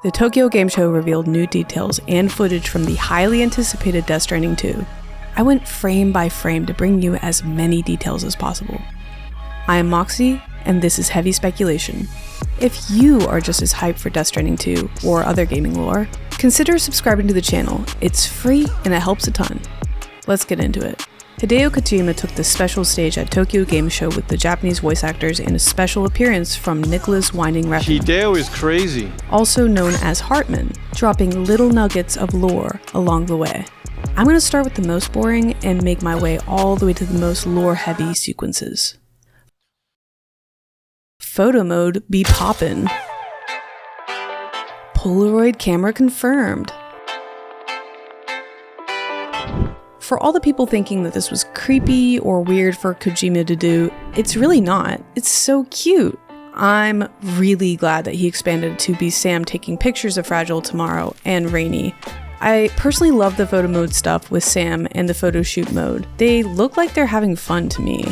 The Tokyo Game Show revealed new details and footage from the highly anticipated Death Stranding 2. I went frame by frame to bring you as many details as possible. I am Moxie, and this is Heavy Speculation. If you are just as hyped for Death Stranding 2 or other gaming lore, consider subscribing to the channel. It's free and it helps a ton. Let's get into it. Hideo Kojima took the special stage at Tokyo Game Show with the Japanese voice actors in a special appearance from Nicholas Winding Refn, Hideo is crazy, also known as Heartman, dropping little nuggets of lore along the way. I'm going to start with the most boring and make my way all the way to the most lore-heavy sequences. Photomode be poppin'. Polaroid camera confirmed. For all the people thinking that this was creepy or weird for Kojima to do, it's really not. It's so cute. I'm really glad that he expanded it to be Sam taking pictures of Fragile Tomorrow and Rainy. I personally love the photo mode stuff with Sam and the photo shoot mode. They look like they're having fun to me.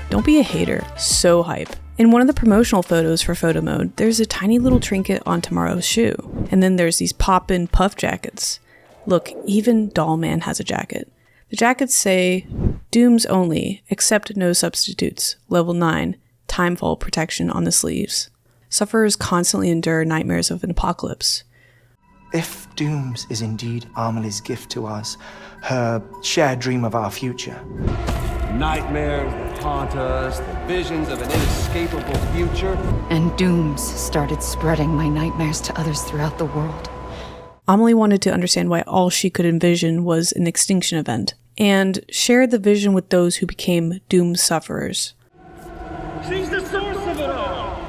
Don't be a hater, so hype. In one of the promotional photos for photo mode, there's a tiny little trinket on Tomorrow's shoe, and then there's these pop-in puff jackets. Look, even Dollman has a jacket. The jackets say, Dooms only, except no substitutes, level 9, timefall protection on the sleeves. Sufferers constantly endure nightmares of an apocalypse. If Dooms is indeed Amelie's gift to us, her shared dream of our future. Nightmares that haunt us, the visions of an inescapable future. And Dooms started spreading my nightmares to others throughout the world. Amelie wanted to understand why all she could envision was an extinction event, and shared the vision with those who became Doom sufferers. She's the source of it all!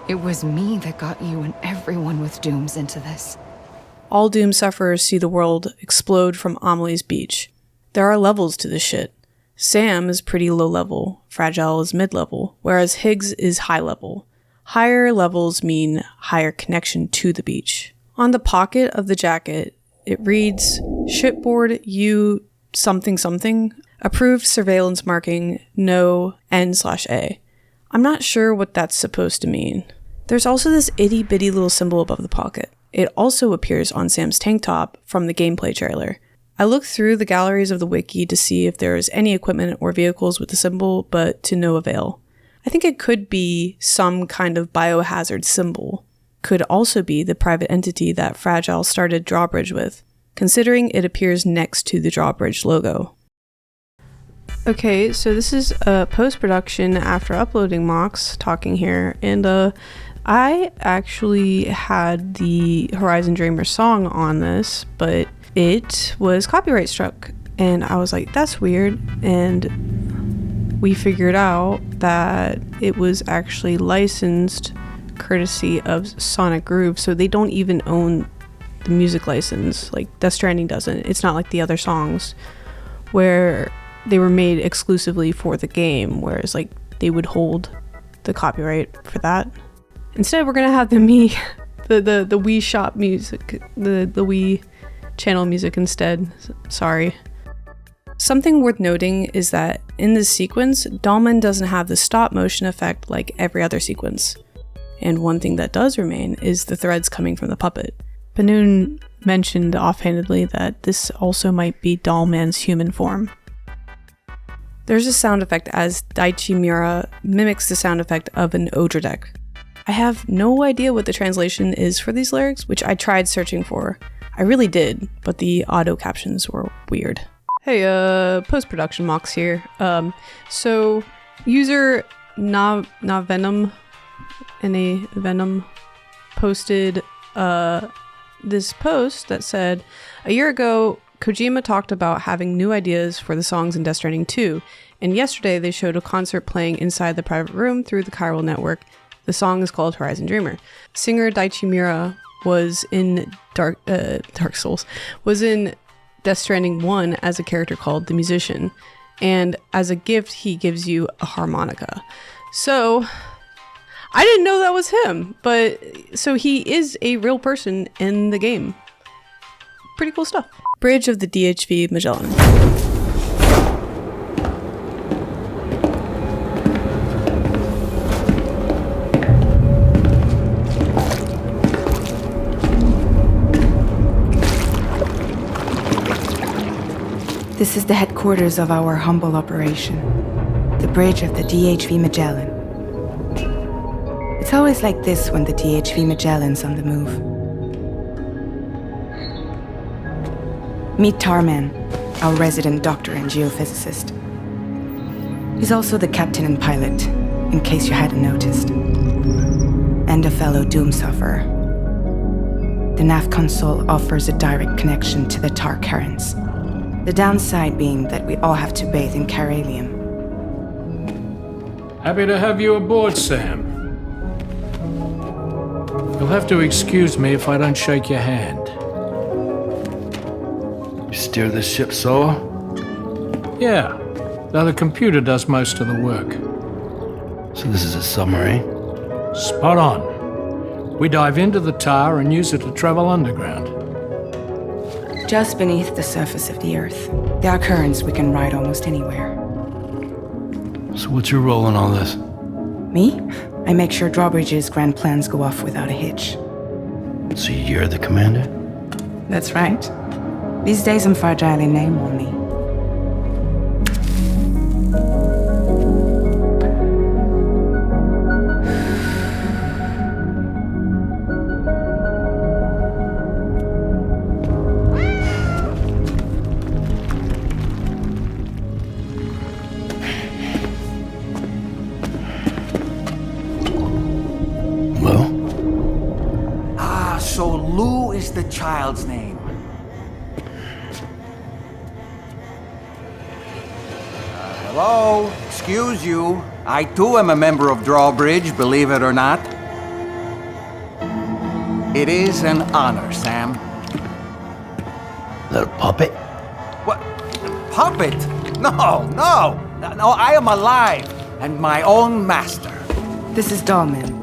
It was me that got you and everyone with Dooms into this. All Doom sufferers see the world explode from Amelie's beach. There are levels to this shit. Sam is pretty low level, Fragile is mid level, whereas Higgs is high level. Higher levels mean higher connection to the beach. On the pocket of the jacket, it reads, Shipboard U something something, approved surveillance marking, no N/A. I'm not sure what that's supposed to mean. There's also this itty bitty little symbol above the pocket. It also appears on Sam's tank top from the gameplay trailer. I looked through the galleries of the wiki to see if there was any equipment or vehicles with the symbol, but to no avail. I think it could be some kind of biohazard symbol. Could also be the private entity that Fragile started Drawbridge with, considering it appears next to the Drawbridge logo. Okay, so this is post-production after uploading Mox talking here, and I actually had the Horizon Dreamer song on this, but it was copyright struck, and I was like, that's weird, and we figured out that it was actually licensed courtesy of Sonic Groove, so they don't even own the music license, like Death Stranding doesn't. It's not like the other songs where they were made exclusively for the game, whereas like they would hold the copyright for that. Instead, we're gonna have the Wii shop music, the Wii channel music instead. Sorry. Something worth noting is that in this sequence, Dollman doesn't have the stop motion effect like every other sequence. And one thing that does remain is the threads coming from the puppet. Banoon mentioned offhandedly that this also might be Dollman's human form. There's a sound effect as Daichi Miura mimics the sound effect of an Odra deck. I have no idea what the translation is for these lyrics, which I tried searching for. I really did, but the auto captions were weird. Hey, post-production Mox here. So user Navenom, Venom, posted this post that said, a year ago, Kojima talked about having new ideas for the songs in Death Stranding 2, and yesterday they showed a concert playing inside the private room through the chiral network. The song is called Horizon Dreamer. Singer Daichi Miura was in Dark Souls, was in Death Stranding 1 as a character called the Musician, and as a gift he gives you a harmonica. So I didn't know that was him, but so he is a real person in the game. Pretty cool stuff. Bridge of the DHV Magellan. This is the headquarters of our humble operation, the bridge of the DHV Magellan. It's always like this when the DHV Magellan's on the move. Meet Tarman, our resident doctor and geophysicist. He's also the captain and pilot, in case you hadn't noticed. And a fellow doom sufferer. The nav console offers a direct connection to the tar currents. The downside being that we all have to bathe in caralium. Happy to have you aboard, Sam. You'll have to excuse me if I don't shake your hand. You steer this ship solo? Yeah, though the computer does most of the work. So this is a submarine? Spot on. We dive into the tar and use it to travel underground. Just beneath the surface of the Earth, there are currents we can ride almost anywhere. So what's your role in all this? Me? I make sure Drawbridge's grand plans go off without a hitch. So you're the commander? That's right. These days I'm fragile in name only. So Lou is the child's name. Hello? Excuse you. I too am a member of Drawbridge, believe it or not. It is an honor, Sam. Little puppet? What? Puppet? No, I am alive and my own master. This is Dollman.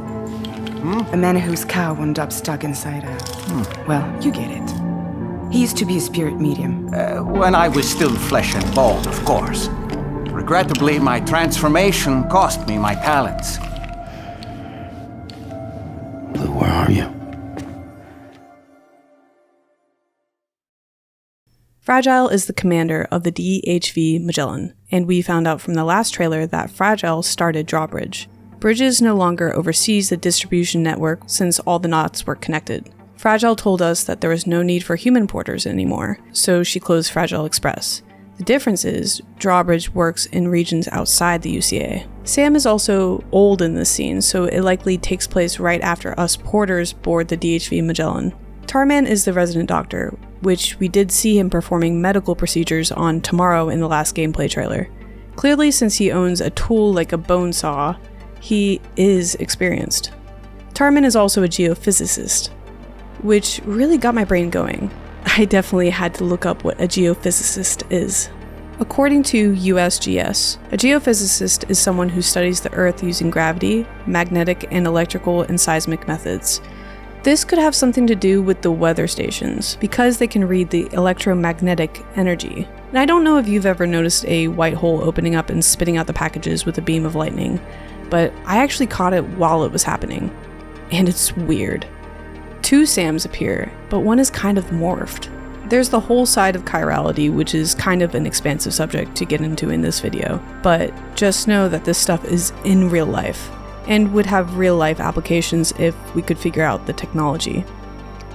A man whose cow wound up stuck inside a... Well, you get it. He used to be a spirit medium. When I was still flesh and bone, of course. Regrettably, my transformation cost me my talents. Lou, where are you? Fragile is the commander of the DHV Magellan, and we found out from the last trailer that Fragile started Drawbridge. Bridges no longer oversees the distribution network since all the knots were connected. Fragile told us that there was no need for human porters anymore, so she closed Fragile Express. The difference is, Drawbridge works in regions outside the UCA. Sam is also old in this scene, so it likely takes place right after us porters board the DHV Magellan. Tarman is the resident doctor, which we did see him performing medical procedures on Tomorrow in the last gameplay trailer. Clearly, since he owns a tool like a bone saw, he is experienced. Tarman is also a geophysicist, which really got my brain going. I definitely had to look up what a geophysicist is. According to USGS, a geophysicist is someone who studies the Earth using gravity, magnetic and electrical and seismic methods. This could have something to do with the weather stations, because they can read the electromagnetic energy. And I don't know if you've ever noticed a white hole opening up and spitting out the packages with a beam of lightning, but I actually caught it while it was happening. And it's weird. Two Sams appear, but one is kind of morphed. There's the whole side of chirality, which is kind of an expansive subject to get into in this video, but just know that this stuff is in real life, and would have real life applications if we could figure out the technology.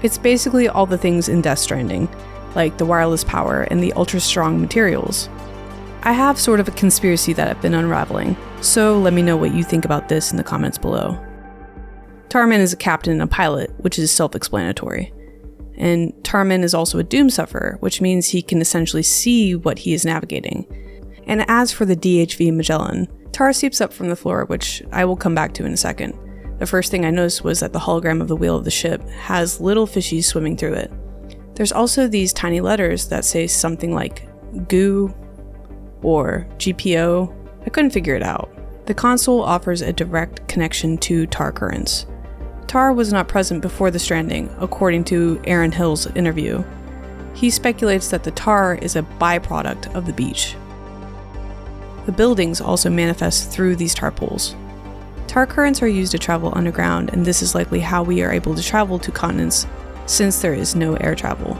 It's basically all the things in Death Stranding, like the wireless power and the ultra strong materials. I have sort of a conspiracy that I've been unraveling, so let me know what you think about this in the comments below. Tarman is a captain and a pilot, which is self-explanatory. And Tarman is also a doom sufferer, which means he can essentially see what he is navigating. And as for the DHV Magellan, tar seeps up from the floor, which I will come back to in a second. The first thing I noticed was that the hologram of the wheel of the ship has little fishies swimming through it. There's also these tiny letters that say something like GOO or GPO. I couldn't figure it out. The console offers a direct connection to tar currents. Tar was not present before the stranding, according to Aaron Hill's interview. He speculates that the tar is a byproduct of the beach. The buildings also manifest through these tar pools. Tar currents are used to travel underground, and this is likely how we are able to travel to continents, since there is no air travel.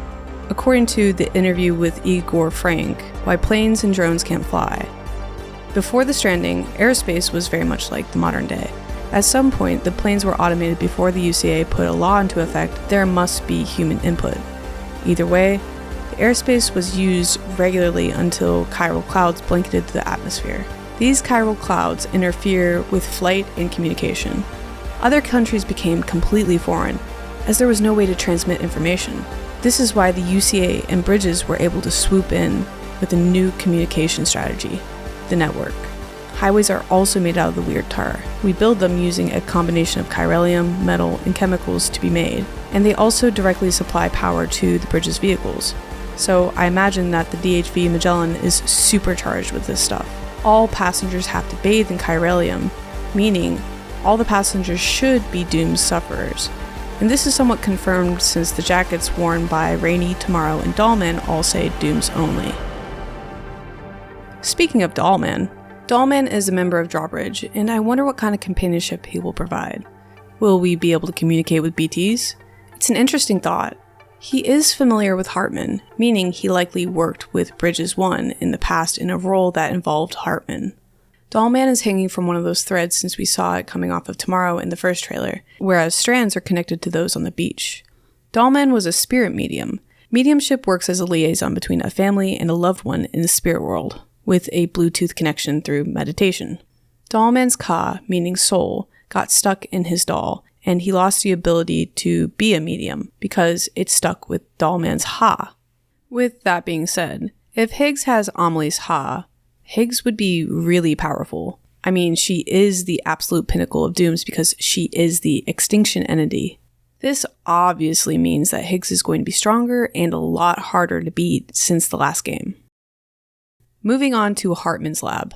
according to the interview with Igor Frank, why planes and drones can't fly. Before the Stranding, airspace was very much like the modern day. At some point, the planes were automated before the UCA put a law into effect. There must be human input. Either way, the airspace was used regularly until chiral clouds blanketed the atmosphere. These chiral clouds interfere with flight and communication. Other countries became completely foreign, as there was no way to transmit information. This is why the UCA and bridges were able to swoop in with a new communication strategy, the network. Highways are also made out of the weird tar. We build them using a combination of chiralium, metal, and chemicals to be made, and they also directly supply power to the bridge's vehicles. So I imagine that the DHV Magellan is supercharged with this stuff. All passengers have to bathe in chiralium, meaning all the passengers should be doomed sufferers. And this is somewhat confirmed since the jackets worn by Rainy, Tomorrow, and Dollman all say dooms only. Speaking of Dollman is a member of Drawbridge, and I wonder what kind of companionship he will provide. Will we be able to communicate with BTs? It's an interesting thought. He is familiar with Heartman, meaning he likely worked with Bridges 1 in the past in a role that involved Heartman. Dollman is hanging from one of those threads since we saw it coming off of Tomorrow in the first trailer, whereas strands are connected to those on the beach. Dollman was a spirit medium. Mediumship works as a liaison between a family and a loved one in the spirit world, with a Bluetooth connection through meditation. Dollman's Ka, meaning soul, got stuck in his doll, and he lost the ability to be a medium because it stuck with Dollman's Ha. With that being said, if Higgs has Amelie's Ha, Higgs would be really powerful. I mean, she is the absolute pinnacle of dooms because she is the extinction entity. This obviously means that Higgs is going to be stronger and a lot harder to beat since the last game. Moving on to Heartman's lab.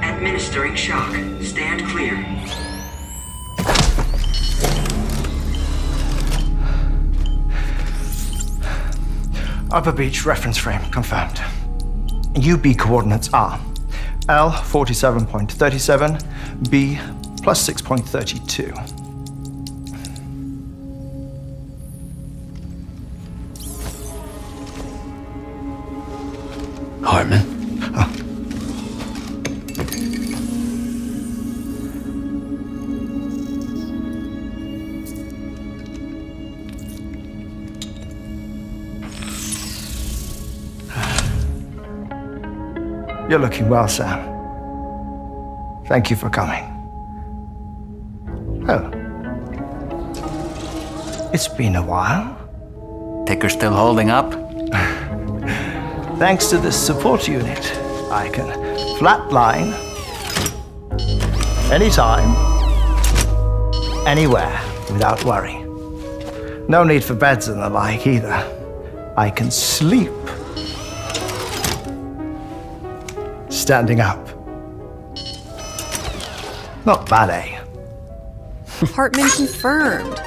Administering shock. Stand clear. Upper Beach reference frame confirmed. UB coordinates are L 47.37, B plus 6.32. Heartman? You're looking well, Sam. Thank you for coming. Oh. It's been a while. Ticker still holding up? Thanks to this support unit, I can flatline anytime, anywhere, without worry. No need for beds and the like either. I can sleep standing up. Not bad, eh? Heartman confirmed.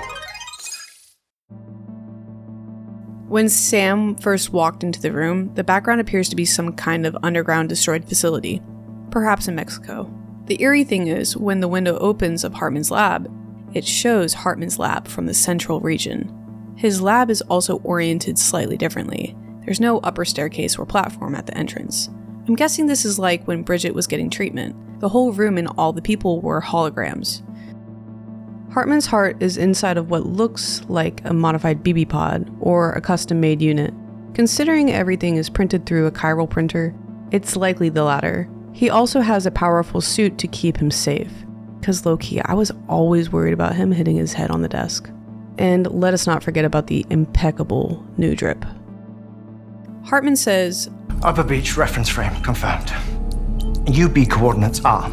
When Sam first walked into the room, the background appears to be some kind of underground destroyed facility, perhaps in Mexico. The eerie thing is, when the window opens of Heartman's lab, it shows Heartman's lab from the central region. His lab is also oriented slightly differently. There's no upper staircase or platform at the entrance. I'm guessing this is like when Bridget was getting treatment. The whole room and all the people were holograms. Heartman's heart is inside of what looks like a modified BB pod or a custom-made unit. Considering everything is printed through a chiral printer, it's likely the latter. He also has a powerful suit to keep him safe. Because low-key, I was always worried about him hitting his head on the desk. And let us not forget about the impeccable new drip. Heartman says, Upper Beach reference frame confirmed. UB coordinates are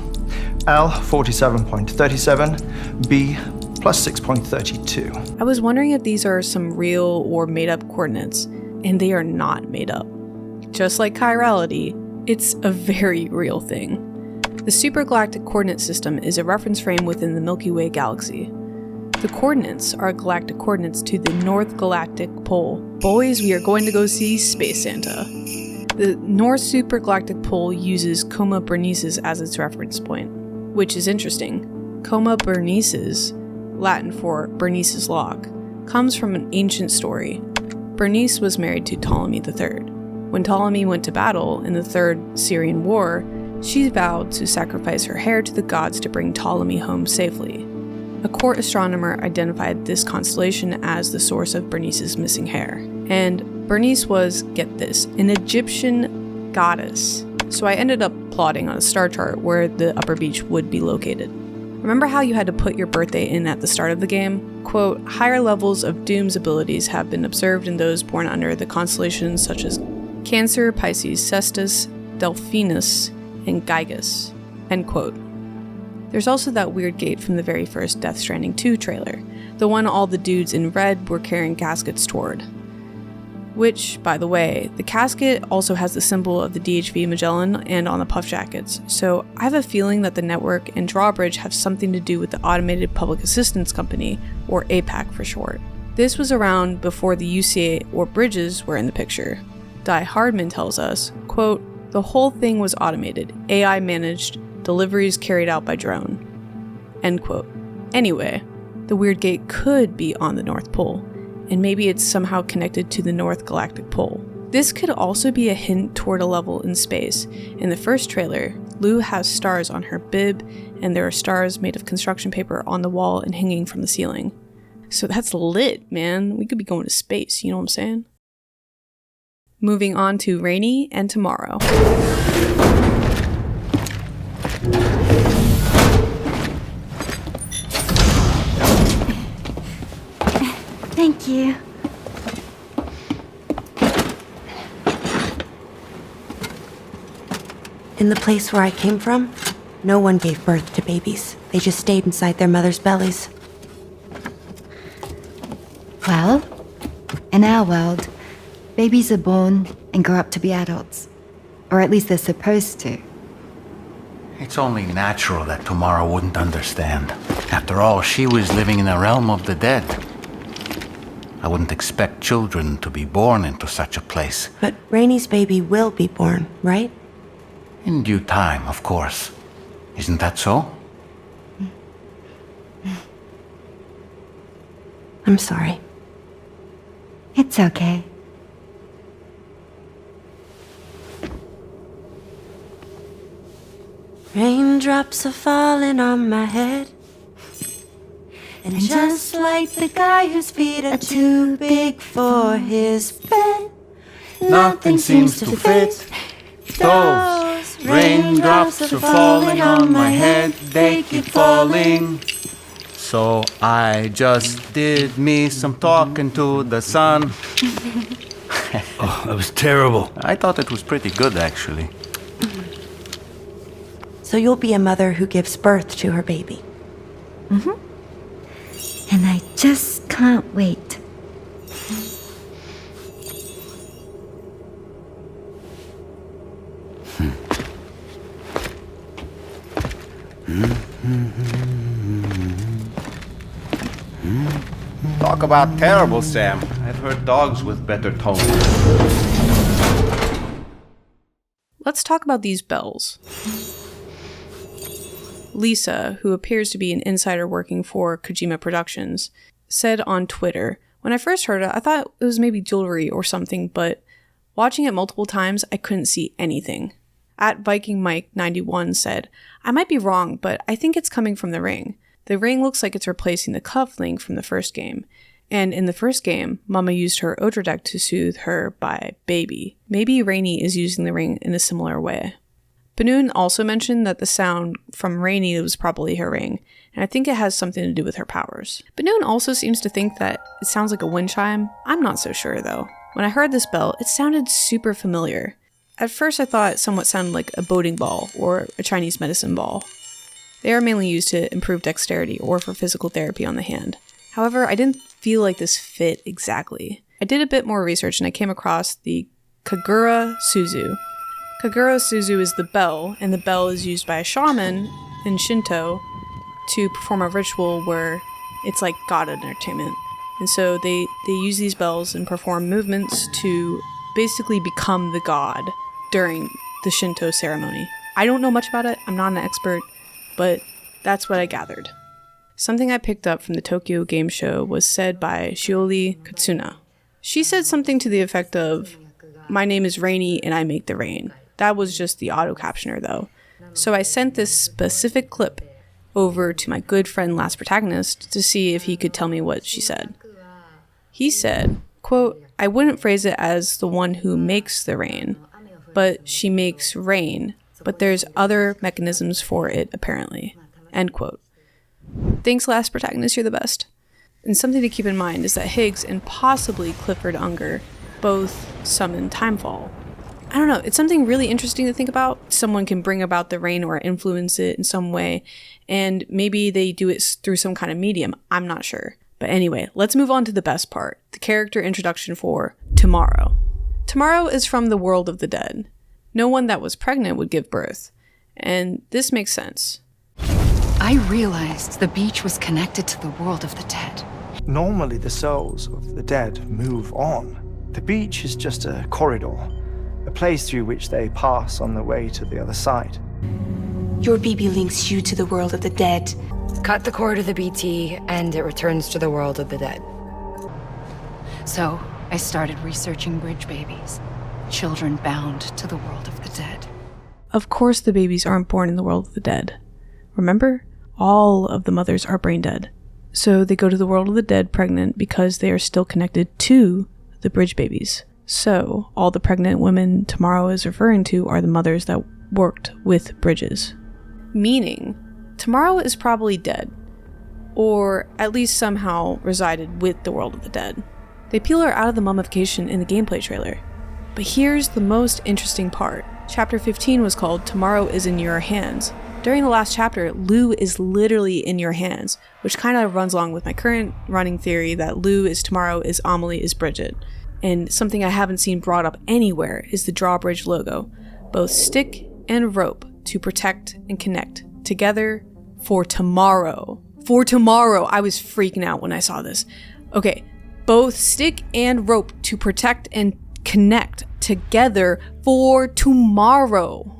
L 47.37, B plus 6.32. I was wondering if these are some real or made-up coordinates, and they are not made up. Just like chirality, it's a very real thing. The Supergalactic Coordinate System is a reference frame within the Milky Way galaxy. The coordinates are galactic coordinates to the North Galactic Pole. Boys, we are going to go see Space Santa. The North Supergalactic Pole uses Coma Berenices as its reference point, which is interesting. Coma Berenices, Latin for Bernice's log, comes from an ancient story. Bernice was married to Ptolemy III. When Ptolemy went to battle in the Third Syrian War, she vowed to sacrifice her hair to the gods to bring Ptolemy home safely. A court astronomer identified this constellation as the source of Bernice's missing hair. And Bernice was, get this, an Egyptian goddess. So I ended up plotting on a star chart where the upper beach would be located. Remember how you had to put your birthday in at the start of the game? Quote, higher levels of Doom's abilities have been observed in those born under the constellations such as Cancer, Pisces, Cestus, Delphinus, and Gygus. End quote. There's also that weird gate from the very first Death Stranding 2 trailer, the one all the dudes in red were carrying caskets toward. Which, by the way, the casket also has the symbol of the DHV Magellan and on the puff jackets, so I have a feeling that the network and drawbridge have something to do with the Automated Public Assistance Company, or APAC for short. This was around before the UCA or bridges were in the picture. Die Heartman tells us, quote, the whole thing was automated, AI managed, deliveries carried out by drone. End quote. Anyway, the weird gate could be on the North Pole, and maybe it's somehow connected to the North Galactic Pole. This could also be a hint toward a level in space. In the first trailer, Lou has stars on her bib, and there are stars made of construction paper on the wall and hanging from the ceiling. So that's lit, man. We could be going to space, you know what I'm saying? Moving on to Rainy and Tomorrow. Thank you. In the place where I came from, no one gave birth to babies. They just stayed inside their mother's bellies. Well, in our world, babies are born and grow up to be adults. Or at least they're supposed to. It's only natural that Tomorrow wouldn't understand. After all, she was living in the realm of the dead. I wouldn't expect children to be born into such a place. But Rainy's baby will be born, right? In due time, of course. Isn't that so? I'm sorry. It's okay. Raindrops are falling on my head. And just like the guy whose feet are too big for his bed, nothing seems to fit. Those raindrops are falling on my head, they keep falling. So I just did me some talking to the sun. Oh, that was terrible. I thought it was pretty good, actually. So you'll be a mother who gives birth to her baby. Mm-hmm. And I just can't wait. Talk about terrible, Sam. I've heard dogs with better tone. Let's talk about these bells. Lisa, who appears to be an insider working for Kojima Productions, said on Twitter, when I first heard it, I thought it was maybe jewelry or something, but watching it multiple times, I couldn't see anything. At Viking Mike 91 said, I might be wrong, but I think it's coming from the ring. The ring looks like it's replacing the cufflink from the first game. And in the first game, Mama used her Odra deck to soothe her by baby. Maybe Rainy is using the ring in a similar way. Benoon also mentioned that the sound from Rainy was probably her ring, and I think it has something to do with her powers. Benoon also seems to think that it sounds like a wind chime. I'm not so sure though. When I heard this bell, it sounded super familiar. At first I thought it somewhat sounded like a boating ball or a Chinese medicine ball. They are mainly used to improve dexterity or for physical therapy on the hand. However, I didn't feel like this fit exactly. I did a bit more research and I came across the Kagura Suzu. Kagura Suzu is the bell, and the bell is used by a shaman in Shinto to perform a ritual where it's like god entertainment. And so they use these bells and perform movements to basically become the god during the Shinto ceremony. I don't know much about it, I'm not an expert, but that's what I gathered. Something I picked up from the Tokyo Game Show was said by Shioli Kutsuna. She said something to the effect of, "My name is Rainy and I make the rain." That was just the auto captioner though. So I sent this specific clip over to my good friend Last Protagonist to see if he could tell me what she said. He said, quote, "I wouldn't phrase it as the one who makes the rain, but she makes rain, but there's other mechanisms for it apparently." End quote. Thanks, Last Protagonist, you're the best. And something to keep in mind is that Higgs and possibly Clifford Unger both summon Timefall. I don't know, it's something really interesting to think about. Someone can bring about the rain or influence it in some way, and maybe they do it through some kind of medium. I'm not sure. But anyway, let's move on to the best part, the character introduction for Tomorrow. Tomorrow is from the world of the dead. No one that was pregnant would give birth, and this makes sense. I realized the beach was connected to the world of the dead. Normally the souls of the dead move on. The beach is just a corridor, a place through which they pass on the way to the other side. Your BB links you to the world of the dead. Cut the cord of the BT, and it returns to the world of the dead. So, I started researching bridge babies, children bound to the world of the dead. Of course the babies aren't born in the world of the dead. Remember? All of the mothers are brain dead. So they go to the world of the dead pregnant because they are still connected to the bridge babies. So all the pregnant women Tomorrow is referring to are the mothers that worked with bridges. Meaning, Tomorrow is probably dead, or at least somehow resided with the world of the dead. They peel her out of the mummification in the gameplay trailer. But here's the most interesting part. Chapter 15 was called Tomorrow is in Your Hands. During the last chapter, Lou is literally in your hands, which kind of runs along with my current running theory that Lou is Tomorrow, is Amelie, is Bridget. And something I haven't seen brought up anywhere is the drawbridge logo, both stick and rope to protect and connect together for tomorrow. For tomorrow! I was freaking out when I saw this. Okay, both stick and rope to protect and connect together for tomorrow.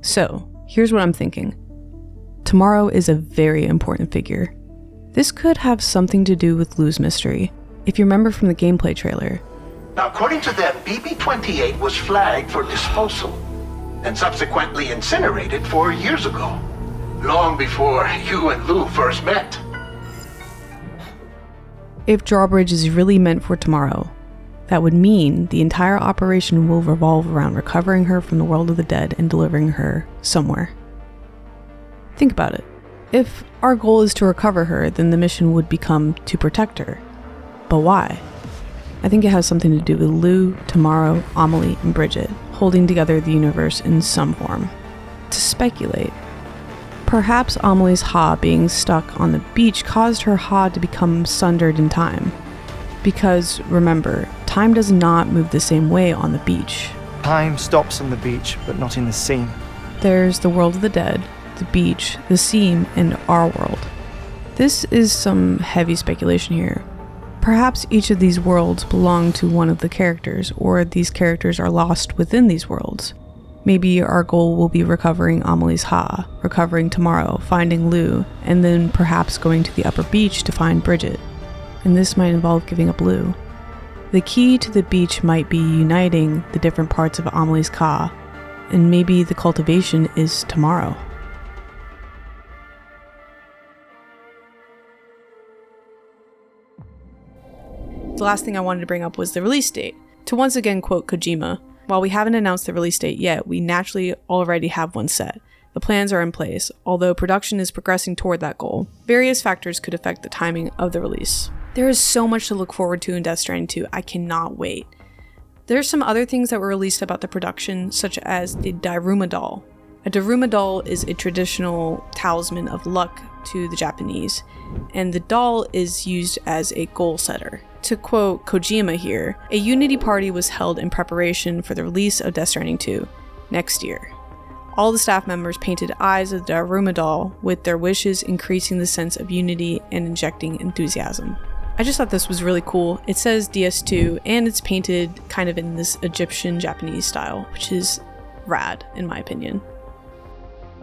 So, here's what I'm thinking. Tomorrow is a very important figure. This could have something to do with Lou's mystery. If you remember from the gameplay trailer. Now, according to them, BB-28 was flagged for disposal and subsequently incinerated 4 years ago, long before you and Lou first met. If drawbridge is really meant for tomorrow, that would mean the entire operation will revolve around recovering her from the world of the dead and delivering her somewhere. Think about it. If our goal is to recover her, then the mission would become to protect her. But why? I think it has something to do with Lou, Tomorrow, Amelie, and Bridget holding together the universe in some form. To speculate, perhaps Amelie's Ha being stuck on the beach caused her Ha to become sundered in time. Because, remember, time does not move the same way on the beach. Time stops on the beach, but not in the seam. There's the world of the dead, the beach, the seam, and our world. This is some heavy speculation here. Perhaps each of these worlds belong to one of the characters, or these characters are lost within these worlds. Maybe our goal will be recovering Amelie's Ha, recovering Tomorrow, finding Lou, and then perhaps going to the upper beach to find Bridget. And this might involve giving up Lou. The key to the beach might be uniting the different parts of Amelie's Ka, and maybe the cultivation is Tomorrow. The last thing I wanted to bring up was the release date. To once again quote Kojima, while we haven't announced the release date yet, we naturally already have one set. The plans are in place, although production is progressing toward that goal. Various factors could affect the timing of the release. There is so much to look forward to in Death Stranding 2, I cannot wait. There's some other things that were released about the production, such as the Daruma doll. A Daruma doll is a traditional talisman of luck to the Japanese, and the doll is used as a goal setter. To quote Kojima here, a Unity party was held in preparation for the release of Death Stranding 2 next year. All the staff members painted eyes of the Daruma doll, with their wishes increasing the sense of unity and injecting enthusiasm. I just thought this was really cool. It says DS2 and it's painted kind of in this Egyptian Japanese style, which is rad in my opinion.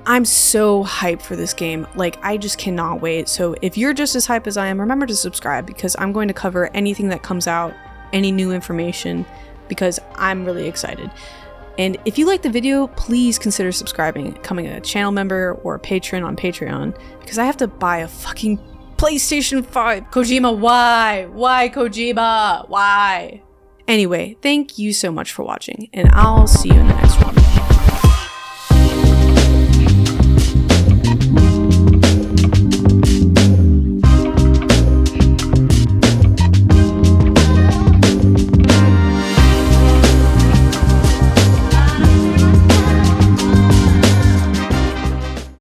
I'm so hyped for this game. Like, I just cannot wait. So if you're just as hyped as I am, remember to subscribe because I'm going to cover anything that comes out, any new information, because I'm really excited. And if you like the video, please consider subscribing, becoming a channel member or a patron on Patreon, because I have to buy a fucking PlayStation 5. Kojima, why? Why, Kojima? Why? Anyway, thank you so much for watching, and I'll see you in the next one.